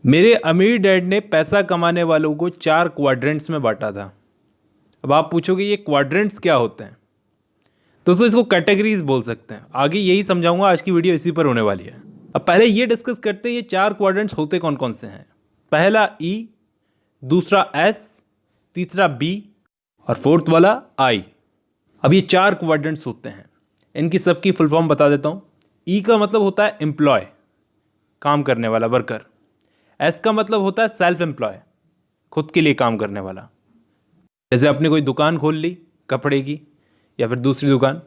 मेरे अमीर डैड ने पैसा कमाने वालों को 4 क्वाड्रेंट्स में बांटा था। अब आप पूछोगे ये क्वाड्रेंट्स क्या होते हैं? दोस्तों इसको कैटेगरीज बोल सकते हैं। आगे यही समझाऊंगा, आज की वीडियो इसी पर होने वाली है। अब पहले ये डिस्कस करते हैं ये 4 क्वाड्रेंट्स होते कौन कौन से हैं। पहला ई, दूसरा एस, तीसरा बी और फोर्थ वाला आई। अब ये 4 क्वाड्रेंट्स होते हैं, इनकी सबकी फुल फॉर्म बता देता हूँ। ई का मतलब होता है एम्प्लॉय, काम करने वाला, वर्कर। एस का मतलब होता है सेल्फ एम्प्लॉय, खुद के लिए काम करने वाला। जैसे आपने कोई दुकान खोल ली कपड़े की, या फिर दूसरी दुकान,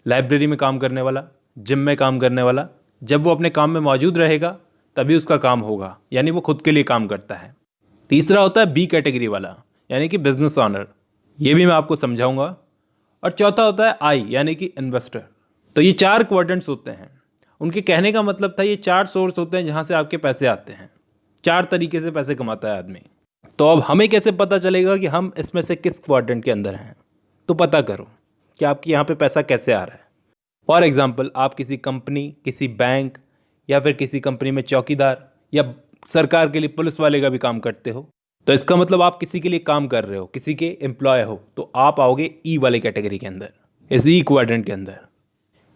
लाइब्रेरी में काम करने वाला, जिम में काम करने वाला। जब वो अपने काम में मौजूद रहेगा तभी उसका काम होगा, यानी वो खुद के लिए काम करता है। तीसरा होता है बी कैटेगरी वाला, यानी कि बिजनेस ऑनर, ये भी मैं आपको समझाऊंगा। और चौथा होता है आई, यानी कि इन्वेस्टर। तो ये 4 क्वाड्रेंट्स होते हैं। उनके कहने का मतलब था ये 4 सोर्स होते हैं जहाँ से आपके पैसे आते हैं। 4 तरीके से पैसे कमाता है आदमी। तो अब हमें कैसे पता चलेगा कि हम इसमें से किस क्वाड्रेंट के अंदर हैं? तो पता करो कि आपके यहाँ पे पैसा कैसे आ रहा है। फॉर एग्जाम्पल, आप किसी कंपनी, किसी बैंक या फिर किसी कंपनी में चौकीदार या सरकार के लिए पुलिस वाले का भी काम करते हो, तो इसका मतलब आप किसी के लिए काम कर रहे हो, किसी के एम्प्लॉय हो, तो आप आओगे ई वाले कैटेगरी के अंदर, इस ई क्वाड्रेंट के अंदर।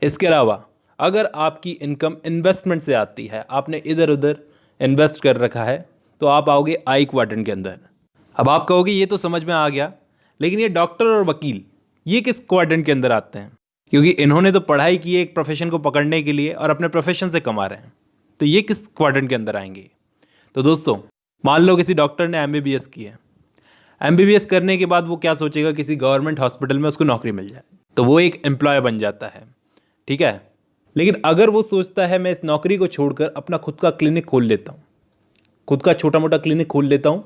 इसके अलावा अगर आपकी इनकम इन्वेस्टमेंट से आती है, आपने इधर उधर इन्वेस्ट कर रखा है, तो आप आओगे आई क्वाड्रेंट के अंदर। अब आप कहोगे ये तो समझ में आ गया, लेकिन ये डॉक्टर और वकील ये किस क्वाड्रेंट के अंदर आते हैं? क्योंकि इन्होंने तो पढ़ाई की है एक प्रोफेशन को पकड़ने के लिए और अपने प्रोफेशन से कमा रहे हैं, तो ये किस क्वाड्रेंट के अंदर आएंगे? तो दोस्तों मान लो किसी डॉक्टर ने MBBS की है। MBBS करने के बाद वो क्या सोचेगा, किसी गवर्नमेंट हॉस्पिटल में उसको नौकरी मिल जाए, तो वो एक एम्प्लॉय बन जाता है, ठीक है। लेकिन अगर वो सोचता है मैं इस नौकरी को छोड़कर अपना खुद का क्लिनिक खोल लेता हूँ, खुद का छोटा मोटा क्लिनिक खोल लेता हूँ,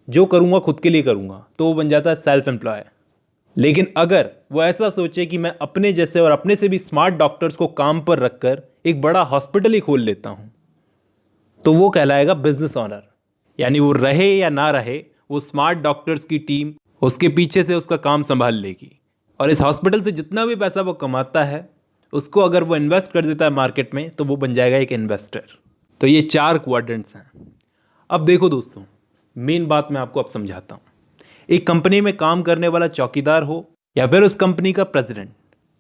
जो करूँगा खुद के लिए करूँगा, तो वो बन जाता है सेल्फ एम्प्लॉय। लेकिन अगर वो ऐसा सोचे कि मैं अपने जैसे और अपने से भी स्मार्ट डॉक्टर्स को काम पर रखकर एक बड़ा हॉस्पिटल ही खोल लेता हूँ, तो वो कहलाएगा बिजनेस ऑनर। यानी वो रहे या ना रहे, वो स्मार्ट डॉक्टर्स की टीम उसके पीछे से उसका काम संभाल लेगी, और इस हॉस्पिटल से जितना भी पैसा वो कमाता है उसको अगर वो इन्वेस्ट कर देता है मार्केट में, तो वो बन जाएगा एक इन्वेस्टर। तो ये 4 क्वाड्रेंट्स हैं। अब देखो दोस्तों, मेन बात मैं आपको अब समझाता हूँ। एक कंपनी में काम करने वाला चौकीदार हो या फिर उस कंपनी का प्रेसिडेंट,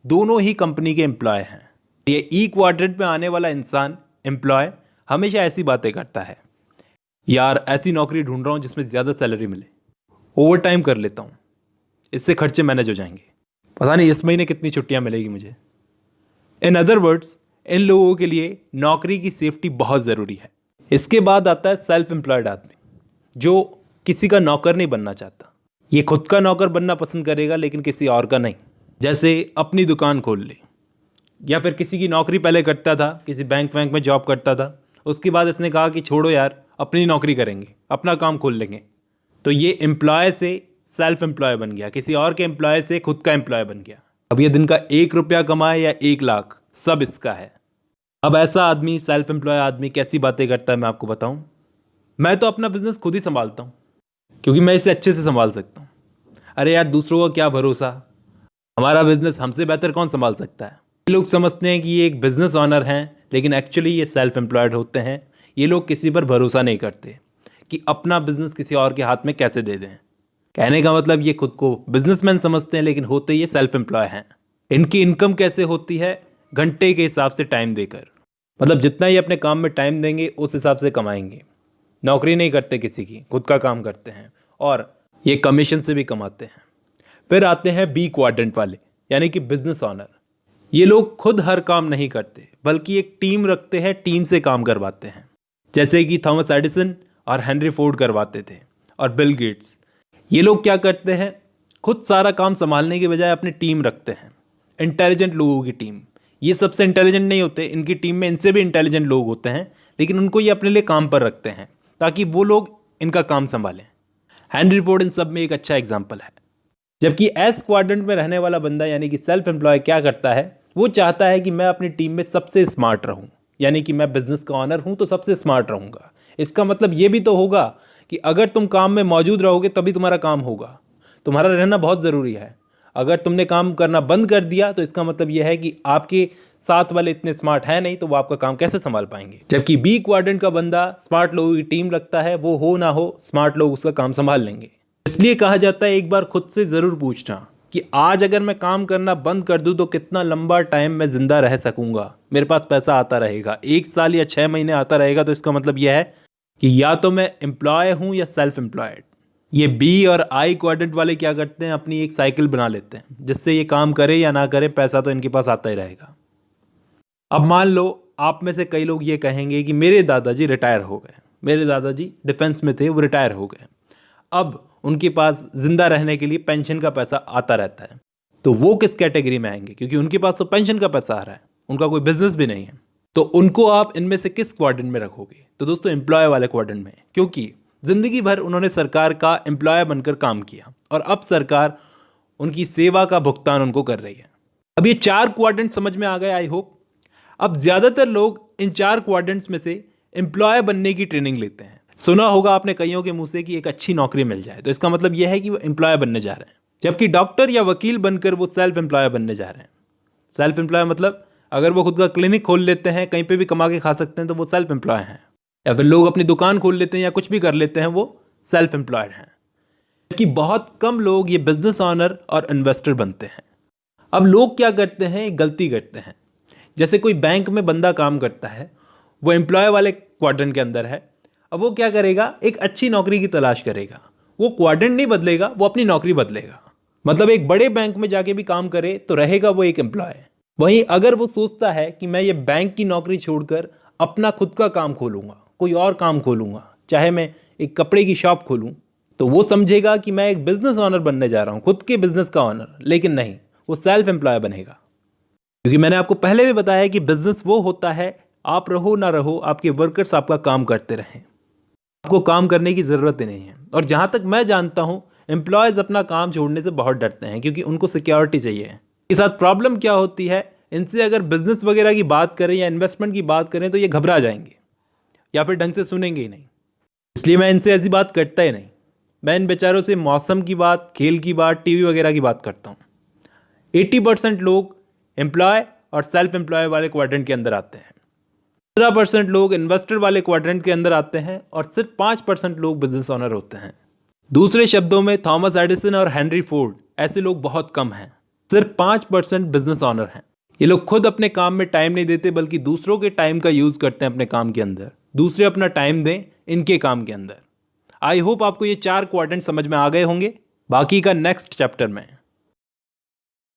दोनों ही कंपनी के एम्प्लॉय हैं। ये ई क्वाड्रेंट में आने वाला इंसान, एम्प्लॉय, हमेशा ऐसी बातें करता है, यार ऐसी नौकरी ढूंढ रहा हूँ जिसमें ज़्यादा सैलरी मिले, ओवर टाइम कर लेता हूँ, इससे खर्चे मैनेज हो जाएंगे, पता नहीं इस महीने कितनी छुट्टियाँ मिलेगी मुझे। इन अदर वर्ड्स, इन लोगों के लिए नौकरी की सेफ्टी बहुत ज़रूरी है। इसके बाद आता है सेल्फ एम्प्लॉयड आदमी, जो किसी का नौकर नहीं बनना चाहता। ये खुद का नौकर बनना पसंद करेगा, लेकिन किसी और का नहीं। जैसे अपनी दुकान खोल ले, या फिर किसी की नौकरी पहले करता था, किसी बैंक वैंक में जॉब करता था, उसके बाद इसने कहा कि छोड़ो यार, अपनी नौकरी करेंगे, अपना काम खोल लेंगे। तो ये एम्प्लॉय से सेल्फ एम्प्लॉय बन गया, किसी और के एम्प्लॉय से खुद का एम्प्लॉय बन गया। अब ये दिन का 1 रुपया कमाए या 1 लाख, सब इसका है। अब ऐसा आदमी, सेल्फ एम्प्लॉय आदमी, कैसी बातें करता है मैं आपको बताऊं। मैं तो अपना बिजनेस खुद ही संभालता हूं, क्योंकि मैं इसे अच्छे से संभाल सकता हूं। अरे यार, दूसरों का क्या भरोसा, हमारा बिजनेस हमसे बेहतर कौन संभाल सकता है। ये लोग समझते हैं कि ये एक बिजनेस ऑनर हैं, लेकिन एक्चुअली ये सेल्फ एम्प्लॉयड होते हैं। ये लोग किसी पर भरोसा नहीं करते कि अपना बिजनेस किसी और के हाथ में कैसे दे दें। कहने का मतलब ये खुद को बिजनेसमैन समझते हैं, लेकिन होते ये सेल्फ एम्प्लॉय हैं। इनकी इनकम कैसे होती है? घंटे के हिसाब से टाइम देकर, मतलब जितना ही अपने काम में टाइम देंगे उस हिसाब से कमाएंगे। नौकरी नहीं करते किसी की, खुद का काम करते हैं, और ये कमीशन से भी कमाते हैं। फिर आते हैं बी क्वाड्रेंट वाले, यानी कि बिजनेस ऑनर। ये लोग खुद हर काम नहीं करते, बल्कि एक टीम रखते हैं, टीम से काम करवाते हैं। जैसे कि थॉमस एडिसन और हेनरी फोर्ड करवाते थे, और बिल गेट्स। ये लोग क्या करते हैं, खुद सारा काम संभालने के बजाय अपनी टीम रखते हैं, इंटेलिजेंट लोगों की टीम। ये सबसे इंटेलिजेंट नहीं होते, इनकी टीम में इनसे भी इंटेलिजेंट लोग होते हैं, लेकिन उनको ये अपने लिए काम पर रखते हैं ताकि वो लोग इनका काम संभालें। हेनरी फोर्ड इन सब में एक अच्छा एग्जाम्पल है। जबकि एस क्वाड्रेंट में रहने वाला बंदा, यानी कि सेल्फ एम्प्लॉय, क्या करता है, वो चाहता है कि मैं अपनी टीम में सबसे स्मार्ट रहूं, यानी कि मैं बिजनेस का ऑनर हूं तो सबसे स्मार्ट रहूंगा। इसका मतलब ये भी तो होगा कि अगर तुम काम में मौजूद रहोगे तभी तुम्हारा काम होगा। तुम्हारा रहना बहुत ज़रूरी है। अगर तुमने काम करना बंद कर दिया तो इसका मतलब यह है कि आपके साथ वाले इतने स्मार्ट है नहीं, तो वो आपका काम कैसे संभाल पाएंगे। जबकि बी क्वाड्रेंट का बंदा स्मार्ट लोगों की टीम लगता है, वो हो ना हो स्मार्ट लोग उसका काम संभाल लेंगे। इसलिए कहा जाता है एक बार खुद से ज़रूर पूछना कि आज अगर मैं काम करना बंद कर दूं तो कितना लंबा टाइम मैं ज़िंदा रह सकूंगा, मेरे पास पैसा आता रहेगा, 1 साल या 6 महीने आता रहेगा, तो इसका मतलब यह है कि या तो मैं एम्प्लॉय हूं या सेल्फ एम्प्लॉयड। ये बी और आई क्वाड्रेंट वाले क्या करते हैं, अपनी एक साइकिल बना लेते हैं जिससे ये काम करे या ना करे पैसा तो इनके पास आता ही रहेगा। अब मान लो आप में से कई लोग ये कहेंगे कि मेरे दादाजी रिटायर हो गए, मेरे दादाजी डिफेंस में थे, वो रिटायर हो गए, अब उनके पास जिंदा रहने के लिए पेंशन का पैसा आता रहता है, तो वो किस कैटेगरी में आएंगे? क्योंकि उनके पास तो पेंशन का पैसा आ रहा है, उनका कोई बिजनेस भी नहीं है, तो उनको आप इनमें से किस क्वाड्रेंट में रखोगे? तो दोस्तों एम्प्लॉय वाले क्वाड्रेंट में, क्योंकि जिंदगी भर उन्होंने सरकार का एम्प्लॉय बनकर काम किया और अब सरकार उनकी सेवा का भुगतान उनको कर रही है। अब ये 4 क्वाड्रेंट समझ में आ गए आई होप। अब ज्यादातर लोग इन 4 क्वाड्रेंट्स में से एम्प्लॉय बनने की ट्रेनिंग लेते हैं। सुना होगा आपने कईयों के मुंह से कि एक अच्छी नौकरी मिल जाए, तो इसका मतलब यह है कि वो एम्प्लॉय बनने जा रहे हैं। जबकि डॉक्टर या वकील बनकर वो सेल्फ एम्प्लॉय बनने जा रहे हैं। सेल्फ एम्प्लॉय मतलब अगर वो खुद का क्लिनिक खोल लेते हैं, कहीं पे भी कमा के खा सकते हैं, तो वो सेल्फ एम्प्लॉय हैं। या फिर लोग अपनी दुकान खोल लेते हैं या कुछ भी कर लेते हैं, वो सेल्फ एम्प्लॉयड हैं। कि बहुत कम लोग ये बिजनेस ऑनर और इन्वेस्टर बनते हैं। अब लोग क्या करते हैं, एक गलती करते हैं। जैसे कोई बैंक में बंदा काम करता है, वो एम्प्लॉय वाले क्वाड्रेंट के अंदर है, अब वो क्या करेगा, एक अच्छी नौकरी की तलाश करेगा। वो क्वाड्रेंट नहीं बदलेगा, वो अपनी नौकरी बदलेगा। मतलब एक बड़े बैंक में जाके भी काम करे तो रहेगा वो एक एम्प्लॉय। वहीं अगर वो सोचता है कि मैं ये बैंक की नौकरी छोड़कर अपना खुद का काम खोलूंगा, कोई और काम खोलूंगा, चाहे मैं एक कपड़े की शॉप खोलूं, तो वो समझेगा कि मैं एक बिजनेस ऑनर बनने जा रहा हूं, खुद के बिजनेस का ऑनर। लेकिन नहीं, वो सेल्फ एम्प्लॉय बनेगा। क्योंकि मैंने आपको पहले भी बताया कि बिजनेस वो होता है, आप रहो ना रहो, आपके वर्कर्स आपका काम करते रहें, आपको काम करने की ज़रूरत ही नहीं है। और जहाँ तक मैं जानता हूँ, एम्प्लॉयज़ अपना काम छोड़ने से बहुत डरते हैं क्योंकि उनको सिक्योरिटी चाहिए है। इसके साथ प्रॉब्लम क्या होती है, इनसे अगर बिजनेस वगैरह की बात करें या इन्वेस्टमेंट की बात करें तो ये घबरा जाएंगे या फिर ढंग से सुनेंगे ही नहीं। इसलिए मैं इनसे ऐसी बात करता ही नहीं। मैं इन बेचारों से मौसम की बात, खेल की बात, टीवी वगैरह की बात करता हूँ। 80% लोग एम्प्लॉय और सेल्फ एम्प्लॉय वाले क्वाड्रेंट के अंदर आते हैं, 15% लोग इन्वेस्टर वाले क्वाड्रेंट के अंदर आते हैं और सिर्फ 5% लोग बिजनेस ऑनर होते हैं। दूसरे शब्दों में थॉमस एडिसन और हेनरी फोर्ड ऐसे लोग बहुत कम हैं। सिर्फ 5% बिजनेस ऑनर हैं। ये लोग खुद अपने काम में टाइम नहीं देते, बल्कि दूसरों के टाइम का यूज़ करते हैं अपने काम के अंदर। दूसरे अपना टाइम दें इनके काम के अंदर। आई होप आपको ये 4 क्वाड्रेंट समझ में आ गए होंगे। बाकी का नेक्स्ट चैप्टर में।